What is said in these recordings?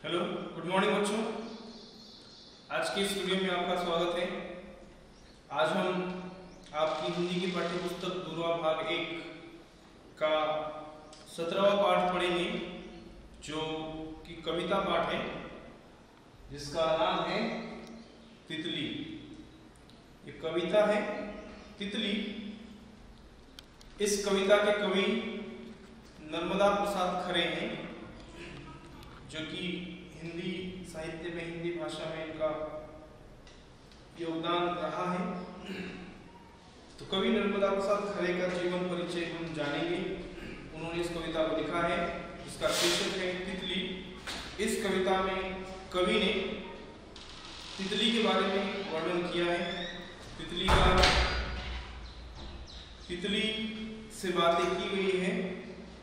Hello, good morning बच्चों। आज की इस वीडियो में आपका स्वागत है। आज हम आपकी हिंदी की पाठ्य पुस्तक दूरवा भाग 1 का 17वां पाठ पढ़ेंगे, जो कि कविता पाठ है, जिसका नाम है तितली। ये कविता है तितली। इस कविता के कवि नर्मदा प्रसाद खरे हैं, जो कि हिंदी साहित्य में, हिंदी भाषा में इनका योगदान रहा है। तो कवि नर्मदा प्रसाद खरे का जीवन परिचय हम जानेंगे। उन्होंने इस कविता को लिखा है, इसका शीर्षक है तितली। इस कविता में कवि ने तितली के बारे में वर्णन किया है। तितली से बातें की गई है।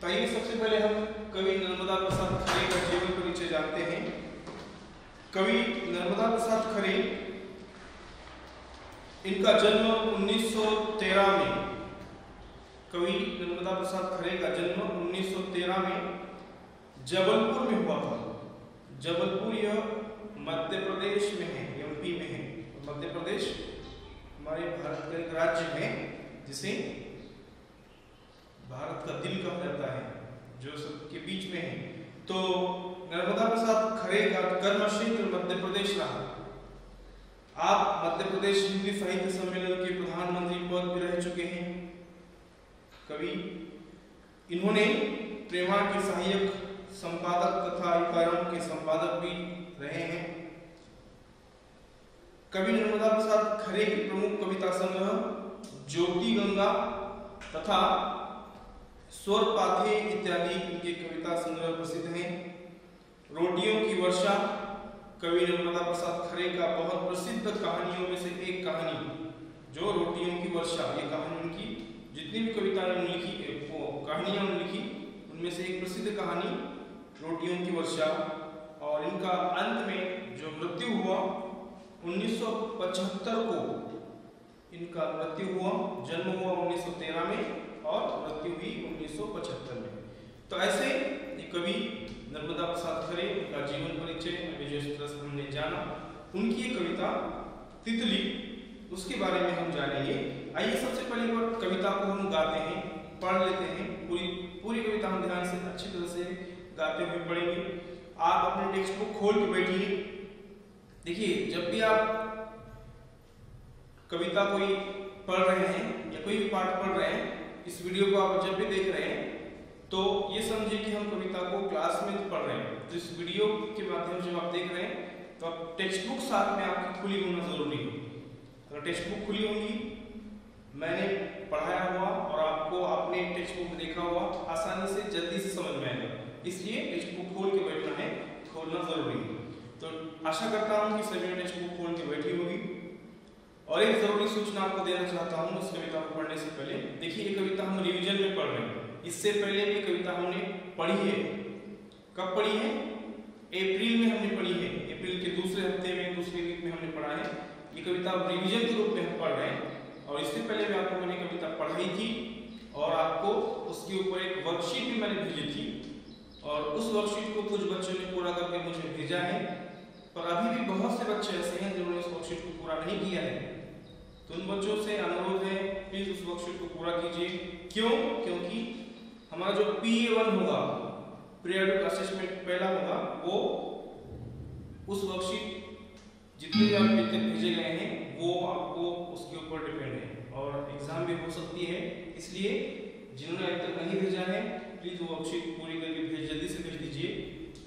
तो आइए सबसे पहले हम कवि नर्मदा प्रसाद खरे का जीवन परिचय जानते हैं। कवि नर्मदा प्रसाद खरे, इनका जन्म 1913 में, कवि नर्मदा प्रसाद खरे का जन्म 1913 में जबलपुर में हुआ था। जबलपुर यह मध्य प्रदेश में है, एमपी में है। मध्य प्रदेश हमारे भारत का एक राज्य है, जिसे भारत का दिल कहा जाता है, जो सबके बीच में है। तो नर्मदा प्रसाद खरे का कर्म क्षेत्र मध्य प्रदेश रहा। आप मध्य प्रदेश हिंदी साहित्य सम्मेलन के प्रधानमंत्री पद पर रह चुके हैं। कवि इन्होंने प्रेमा के सहायक संपादक तथा इकायम के संपादक भी रहे हैं। कवि नर्मदा प्रसाद खरे के प्रमुख कविता संग्रह ज्योति गंगा तथा स्वर पाथे इत्यादि इनके कविता संग्रह प्रसिद्ध हैं। रोटियों की वर्षा कवि नर्मदा प्रसाद खरे का बहुत प्रसिद्ध कहानियों में से एक कहानी, जो रोटियों की वर्षा, ये कहानी उनकी जितनी भी कविताएं लिखी, कहानियां लिखी, उनमें से एक प्रसिद्ध कहानी रोटियों की वर्षा। और इनका अंत में जो मृत्यु हुआ 1975 को, इनका मृत्यु हुआ, जन्म हुआ 1913 में और मृत्यु हुई 1975 में। तो ऐसे कवि नर्मदा प्रसाद खरे का जीवन परिचय जिस तरह से हमने जाना, उनकी एक कविता तितली, उसके बारे में हम जानेंगे। आइए सबसे पहले बार कविता को हम गाते हैं, पढ़ लेते हैं। पूरी कविता हम ध्यान से अच्छी तरह से गाते हुए पढ़ेंगे। आप अपने टेक्स्ट बुक खोल के बैठिए। देखिए, जब भी आप कविता कोई पढ़ रहे हैं या कोई भी पाठ पढ़ रहे हैं, इस वीडियो को आप जब भी देख रहे हैं, तो ये समझिए कि हम कविता को क्लास में पढ़ रहे हैं। तो इस वीडियो के माध्यम से आप देख रहे हैं, तो आप टेक्स्ट बुक साथ में आपकी खुली होना जरूरी है। अगर टेक्स्ट बुक खुली होगी, मैंने पढ़ाया हुआ और आपको आपने टेक्स्ट बुक देखा हुआ, आसानी से जल्दी से समझ में आएगा। इसलिए टेक्स्ट बुक खोल के बैठना है, खोलना जरूरी है। तो आशा करता हूँ कि सभी टेक्स्ट बुक खोल के बैठी होगी। और एक जरूरी सूचना आपको देना चाहता हूँ इस कविता को पढ़ने से पहले। देखिए, ये कविता हम रिवीजन में पढ़ रहे हैं। इससे पहले भी कविता हमने पढ़ी है। कब पढ़ी है? अप्रैल में हमने पढ़ी है। अप्रैल के दूसरे हफ्ते में, दूसरे वीक में हमने पढ़ा है। ये कविता रिवीजन के रूप में हम पढ़ रहे हैं। और इससे पहले भी आपको मैंने कविता पढ़ाई थी और आपको उसके ऊपर एक वर्कशीट भी मैंने भेजी थी, और उस वर्कशीट को कुछ बच्चों ने पूरा करके मुझे भेजा है। पर अभी भी बहुत से बच्चे ऐसे हैं जिन्होंने उस वर्कशीट को पूरा नहीं किया है। तो उन बच्चों से अनुरोध है, प्लीज उस वर्कशीट को पूरा कीजिए। क्यों? क्योंकि हमारा जो PA1 होगा, पीरियडिक असेसमेंट पहला होगा, वो उस वर्कशीट जितने भी आप भेजे गए हैं, वो आपको उसके ऊपर डिपेंड है और एग्जाम भी हो सकती है। इसलिए जिन्होंने अब तक नहीं भेजा है, प्लीज वो वर्कशीट पूरी करके जल्दी से भेज दीजिए।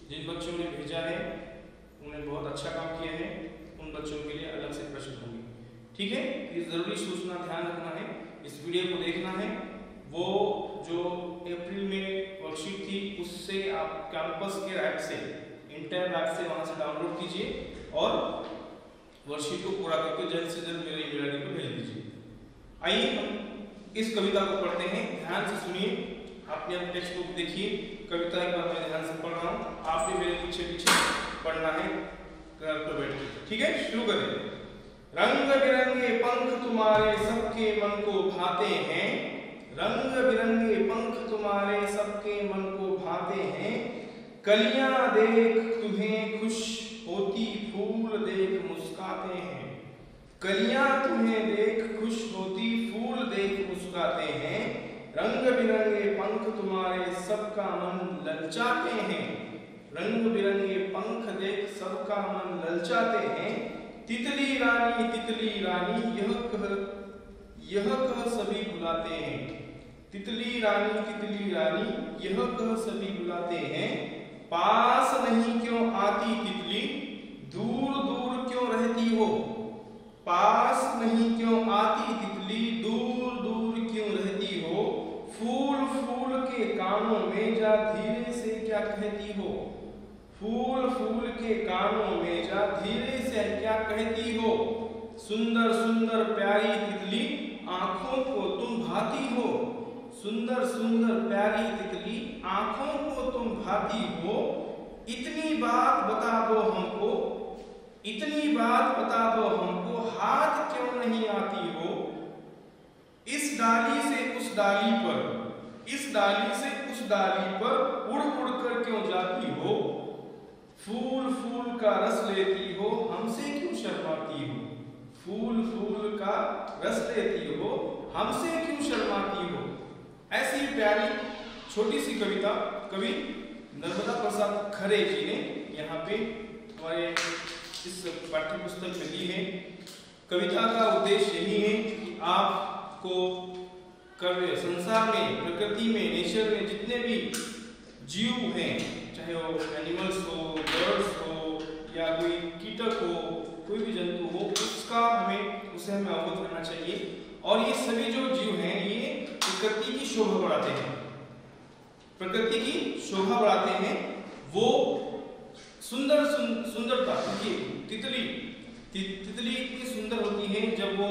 जिन बच्चों ने भेजा है उन्होंने बहुत अच्छा काम किया है, उन बच्चों के लिए अलग से प्रश्न होंगे। ठीक है, ये जरूरी सूचना ध्यान रखना है, इस वीडियो को देखना है। वो जो अप्रैल में वर्कशीट थी, उससे आप कैंपस के ऐप से, इंटर ऐप से, वहां से डाउनलोड कीजिए और वर्कशीट को पूरा करके जल्द से जल्द मेरे ईमेल आईडी पर भेज दीजिए। आइए हम इस कविता को पढ़ते हैं। ध्यान से सुनिए, आपने अपने टेक्स्ट बुक देखिए। कविता एक बार मैं ध्यान से पढ़ रहा हूँ, आप भी मेरे पीछे पीछे पढ़ना है घर पर बैठ के। ठीक है, शुरू करें। रंग बिरंगे पंख तुम्हारे सबके मन को भाते हैं, रंग बिरंगे पंख तुम्हारे सबके मन को भाते हैं, कलियां देख तुम्हें खुश होती, फूल देख मुस्काते हैं। कलियां तुम्हें देख खुश होती, फूल देख मुस्काते हैं। रंग बिरंगे पंख तुम्हारे सबका मन ललचाते हैं। रंग बिरंगे पंख देख सबका मन ललचाते हैं। तितली रानी यह कह सभी बुलाते हैं। तितली रानी यह कह सभी बुलाते हैं। पास नहीं क्यों आती तितली, दूर दूर क्यों रहती हो। पास नहीं क्यों आती तितली, दूर दूर क्यों रहती हो। फूल फूल के कानों में जा धीरे से क्या कहती हो। फूल फूल के कानों में जा धीरे से क्या कहती हो। सुंदर सुंदर प्यारी तितली आंखों को तुम भाती हो। सुंदर सुंदर प्यारी तितली आंखों को तुम भाती हो। इतनी बात बता दो हमको, इतनी बात बता दो हमको, हाथ क्यों नहीं आती हो। इस डाली से उस डाली पर, इस डाली से उस डाली पर उड़ उड़ कर क्यों जाती हो। फूल फूल का रस लेती हो, हमसे क्यों शर्माती हो। फूल फूल का रस लेती हो, हमसे क्यों शर्माती हो। ऐसी प्यारी छोटी सी कविता कवि नर्मदा प्रसाद खरे जी ने यहाँ पे हमारे इस पाठ्य पुस्तक में दी है। कविता का उद्देश्य यही है कि आपको संसार में, प्रकृति में, नेचर में जितने भी जीव हैं, चाहे वो एनिमल्स हो, बर्ड्स हो या कोई कीटक हो, कोई भी जंतु हो, उसका उसे हमें अवगत करना चाहिए। और ये सभी जो जीव हैं ये प्रकृति की शोभा बढ़ाते हैं, प्रकृति की शोभा बढ़ाते हैं। वो सुंदरता देखिए, तितली इतनी सुंदर होती है जब वो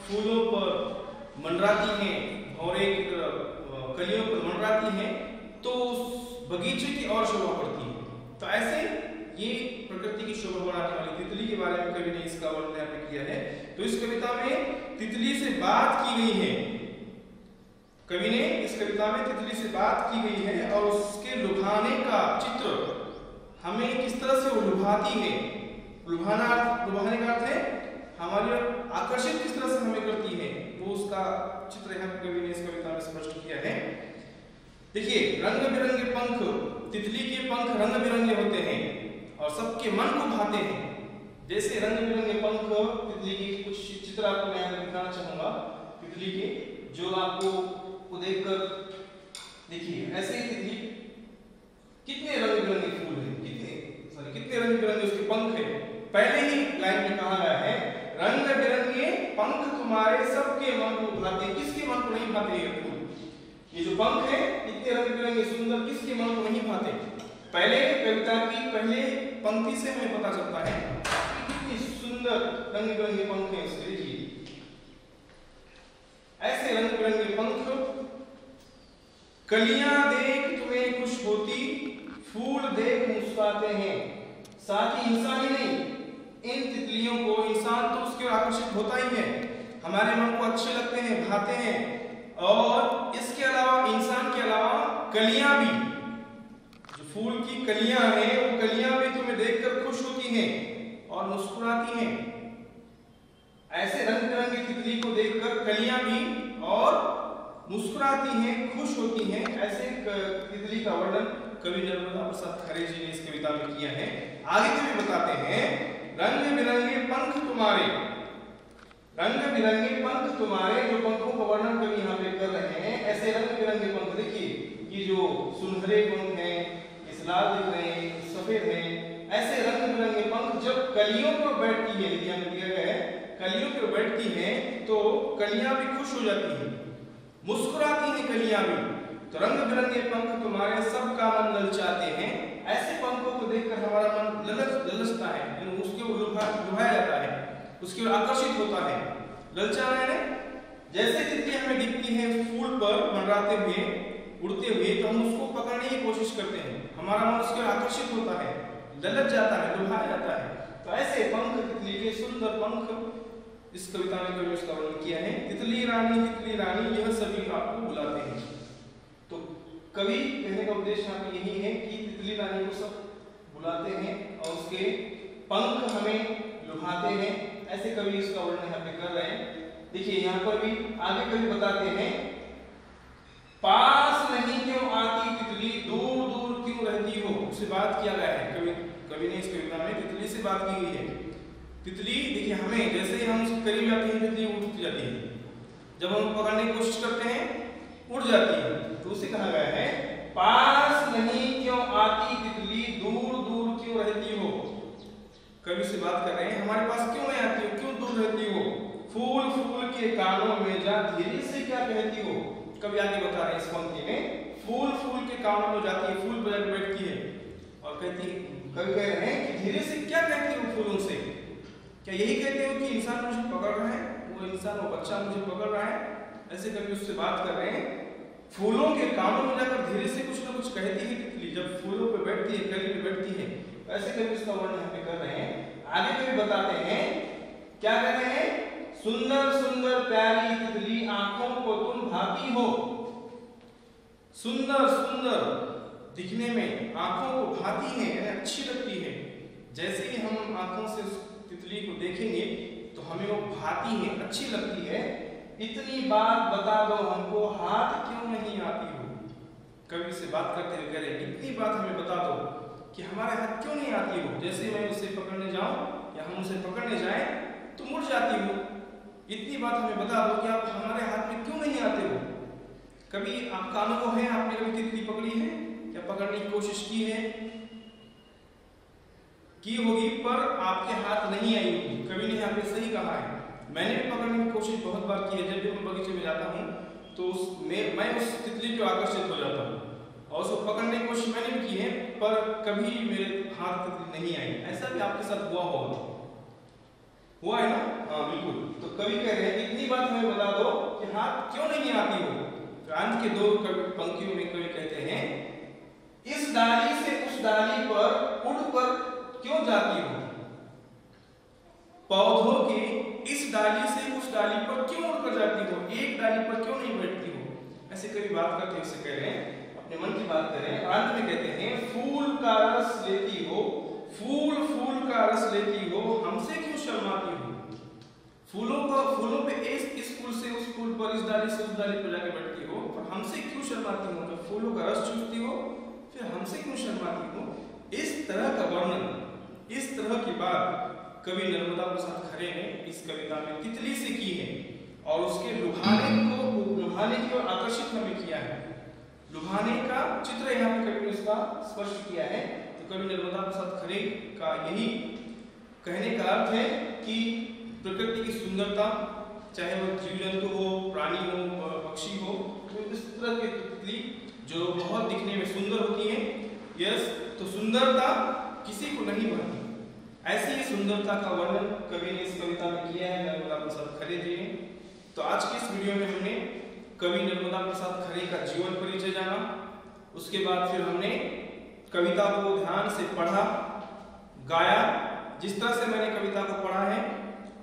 फूलों पर मंडराती है, भौरे की तरह कलियों पर मंडराती है तो बगीचे की और शोभा बढ़ती है। तो ऐसे ये प्रकृति की शोभा बढ़ाने वाली तितली के बारे में कवि ने इसका वर्णन यहाँ पे किया है। तो इस कविता में तितली से बात की गई है, कवि ने इस कविता में तितली से बात की गई है और उसके लुभाने का चित्र हमें किस तरह से वो लुभाती है। लुभाने का अर्थ है हमारे आकर्षित किस तरह से हमें करती है, वो उसका चित्र यहाँ पे कवि ने इस कविता में स्पष्ट किया है। देखिए, रंग बिरंगे पंख, तितली के पंख रंग बिरंगे होते हैं और सबके मन को भाते हैं। जैसे रंग बिरंगे पंख तितली के, कुछ चित्र आपको मैं यहाँ दिखाना चाहूंगा तितली के, जो आपको देखकर देखिए ऐसे ही तितली कितने रंग बिरंगे फूल है, कितने रंग बिरंगे उसके पंख है। पहले ही लाइन में कहा गया है रंग बिरंगे पंख तुम्हारे सबके मन को भाते। किसके मन को नहीं भाते ये फूल, ये जो पंख है इतने रंग बिरंगे सुंदर, किसके मन को नहीं भाते। पहले कविता की पहले पंक्ति से हमें पता चलता है कि कितनी सुंदर रंग बिरंगे पंख हैं इसके। ऐसे रंग बिरंगे पंख, कलियां देख तुम्हें खुश होती, फूल देख मुस्कुराते हैं। साथ ही इंसान ही नहीं, इन तितलियों को इंसान तो उसके आकर्षित होता ही है, हमारे मन को अच्छे लगते हैं, भाते हैं। और इसके अलावा, इंसान के अलावा कलियां भी, जो फूल की कलियां हैं वो कलियां भी तुम्हें देखकर खुश होती हैं और मुस्कुराती हैं। ऐसे रंग बिरंगी तितली को देखकर कलियां भी और मुस्कुराती हैं, खुश होती हैं। ऐसे तितली का वर्णन कवि नर्मदा प्रसाद खरे जी ने इस कविता में किया है। आगे कवि बताते हैं रंग बिरंगे पंख तुम्हारे, रंग बिरंगे पंख तुम्हारे, जो पंखों का वर्णन कवि यहाँ पे कर रहे हैं। ऐसे रंग बिरंगे पंख, देखिए ये जो सुनहरे पंख हैं, इस लाल दिख रहे हैं, सफेद हैं, ऐसे रंग बिरंगे पंख जब कलियों पर बैठती है, देखिए हमें दिया गया है कलियों पर बैठती हैं तो कलियां भी खुश हो जाती हैं, मुस्कुराती हैं कलियां भी। तो रंग बिरंगे पंख तुम्हारे सबका मन ललचाते हैं। ऐसे पंखों को देखकर हमारा मन ललचता है, उसके लुभाया जाता है, उसकी ओर आकर्षित होता है। ललचाना है, जैसे तितली हमें दिखती है फूल पर मंडराते हुए, उड़ते हुए, तो हम उसको पकड़ने की कोशिश करते हैं, हमारा मन उसके ओर आकर्षित होता है, ललच जाता है, लुभाया जाता है। तो ऐसे पंख, तितली के सुंदर पंख, इस कविता में कवि उसका वर्णन किया है। तितली रानी यह सभी आपको बुलाते हैं। तो कवि कहने का उद्देश्य यहाँ पे यही है कि तितली रानी को सब बुलाते हैं और उसके पंख हमें लुभाते हैं। ऐसे कवि इसका वर्णन यहाँ पे कर रहे हैं। देखिए यहाँ पर भी आगे कवि बताते हैं, पास नहीं क्यों आती तितली, दूर दूर क्यों रहती हो। उससे बात किया गया है, कवि ने इस कविता में तितली से बात की गई है। तितली देखिए हमें जैसे ही हम उसके करीब जाते हैं तितली उड़ जाती है, जब हम पकड़ने की कोशिश करते हैं उड़ जाती है। तो उसे कहा गया है पास नहीं क्यों आती तितली, दूर दूर क्यों रहती हो। कवि से बात कर रहे हैं, हमारे पास क्यों नहीं आती हो, क्यों दूर रहती हो। फूल फूल के कानों में जा धीरे से क्या कहती हो। कवि आगे बता रहे हैं इस पंक्ति में, फूल फूल के कानों में जाती है, फूल पर बैठती है और कहती, कवि कह रहे हैं कि धीरे से क्या कहती हो फूलों से। क्या यही कहते हो कि इंसान मुझे पकड़ रहा है, वो इंसान वो बच्चा मुझे पकड़ रहा है। ऐसे कवि उससे बात कर रहे हैं, फूलों के कानों में जाकर धीरे से कुछ ना कुछ कहती है तितली, जब फूलों पे बैठती है, कली पे बैठती है। ऐसे कवि इसका वर्णन यहाँ पे कर रहे हैं। आगे कवि बताते हैं, क्या कर रहे हैं, सुंदर सुंदर प्यारी तितली आंखों को तुम भाती हो। सुंदर सुंदर दिखने में, आंखों को भाती है यानी अच्छी लगती है। जैसे ही हम आंखों से उस तितली को देखेंगे तो हमें वो भाती है, अच्छी लगती है। इतनी बात बता दो हमको, हाथ क्यों नहीं आती हो। कवि से बात करते हुए कह रहे, इतनी बात हमें बता दो कि हमारे हाथ क्यों नहीं आती हो। जैसे मैं उसे पकड़ने जाऊं या हम उसे पकड़ने जाएं तो मुड़ जाती हो। इतनी बात हमें बता दो कि आप हमारे हाथ में क्यों नहीं आते हो। कभी आपका अनुभव है, आपने कभी तितली पकड़ी है या पकड़ने की कोशिश की है, की होगी, पर आपके हाथ नहीं आई होगी। कवि ने यहाँ पे सही कहा है। मैंने भी पकड़ने की कोशिश बहुत बार की है। जब भी मैं बगीचे में जाता हूँ तो मैं उस तितली को आकर्षित हो जाता हूँ और उसको पकड़ने की कोशिश मैंने भी की है, पर कभी मेरे हाथ तितली नहीं आई। ऐसा भी आपके साथ हुआ होगा, हुआ है ना? हाँ बिल्कुल। तो कवि कह रहे हैं, इतनी बात हमें बता दो कि हाथ क्यों नहीं आती हो। अंत के दो पंक्तियों में कवि कहते हैं, इस डाली से उस डाली पर उड़कर क्यों जाती हो। पौधों के इस डाली से उस डाली पर क्यों उड़कर जाती हो, एक डाली पर क्यों नहीं बैठती हो। ऐसे कवि बात करते हैं, कह रहे हैं अपने मन की बात करें। अंत में कहते हैं, फूल का रस लेती हो, फूल फूल का रस लेती हो, हमसे क्यों शर्माती हो। फूलों पे इस फूल से उस फूल पर, इस डाली से उस डाली पर जाके बैठती हो, पर हमसे क्यों शर्माती हो। जब फूलों का रस चूसती हो फिर हमसे क्यों शर्माती हो। इस तरह का वर्णन, इस तरह की बात कवि नर्मदा प्रसाद खरे ने इस कविता में तितली से की है और उसके लुभाने की और आकर्षित हमें किया है। लुभाने का चित्र यहाँ पे कवि ने उसका स्पर्श किया है। तो कवि नर्मदा प्रसाद खरे का यही कहने का अर्थ है कि प्रकृति की सुंदरता, चाहे वो जीव जंतु हो, प्राणी हो, पक्षी हो, तो इस तरह की तितली जो बहुत दिखने में सुंदर होती है, यस, तो सुंदरता किसी को नहीं भाती। ऐसी ही सुंदरता का वर्णन कवि ने इस कविता में किया है, नर्मदा प्रसाद खरे जी ने। तो आज की इस वीडियो में हमने कवि नर्मदा प्रसाद खरे का जीवन परिचय जाना, उसके बाद फिर हमने कविता को ध्यान से पढ़ा, गाया। जिस तरह से मैंने कविता को पढ़ा है,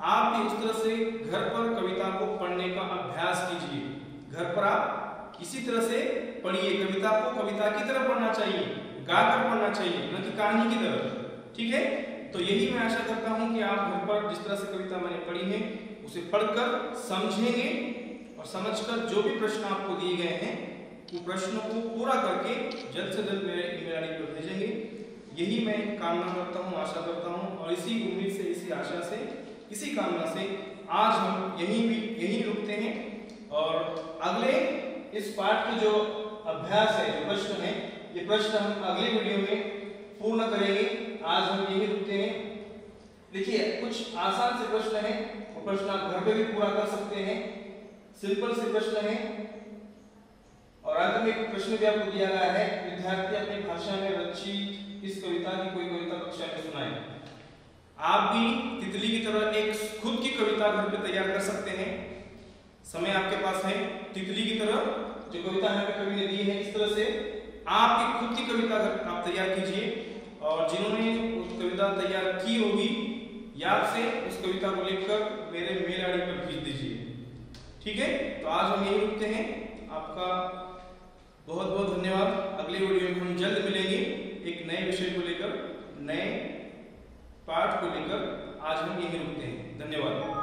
आप भी उस तरह से घर पर कविता को पढ़ने का अभ्यास कीजिए। घर पर आप इसी तरह से पढ़िए। कविता को कविता की तरह पढ़ना चाहिए, गाकर पढ़ना चाहिए, न कि कहानी की तरह। ठीक है? तो यही मैं आशा करता हूं कि आप घर पर जिस तरह से कविता मैंने पढ़ी है उसे पढ़कर समझेंगे और समझकर जो भी प्रश्न आपको दिए गए हैं वो प्रश्नों को पूरा करके जल्द से जल्द मेरे ईमेल आईडी पर भेजेंगे। यही मैं कामना करता हूं, आशा करता हूं, और इसी उम्मीद से, इसी आशा से, इसी कामना से आज हम यहीं रुकते हैं। और अगले इस पाठ के जो अभ्यास है, जो प्रश्न है, ये प्रश्न हम अगले वीडियो में पूर्ण करेंगे। आज हम यही रुकते हैं। देखिए, कुछ आसान से प्रश्न हैं, वो प्रश्न आप घर पे भी पूरा कर सकते हैं। सिंपल से प्रश्न हैं और अंत में एक प्रश्न भी आपको दिया गया है, विद्यार्थी अपनी भाषा में रचित इस कविता की कोई कविता कक्षा में सुनाए। आप भी तितली की तरह एक खुद की कविता घर पे तैयार कर सकते हैं। समय आपके पास है। तितली की तरह जो कविता यहाँ पे कवि ने दी है, इस तरह से आपकी खुद की कविता आप तैयार कीजिए और जिन्होंने उस कविता तैयार की होगी, याद से उस कविता को लिखकर मेरे मेल आईडी पर भेज दीजिए। ठीक है? तो आज हम यही रुकते हैं। आपका बहुत बहुत धन्यवाद। अगले वीडियो में हम जल्द मिलेंगे। एक नए विषय को लेकर, नए पाठ को लेकर आज हम यहीं रुकते हैं। धन्यवाद।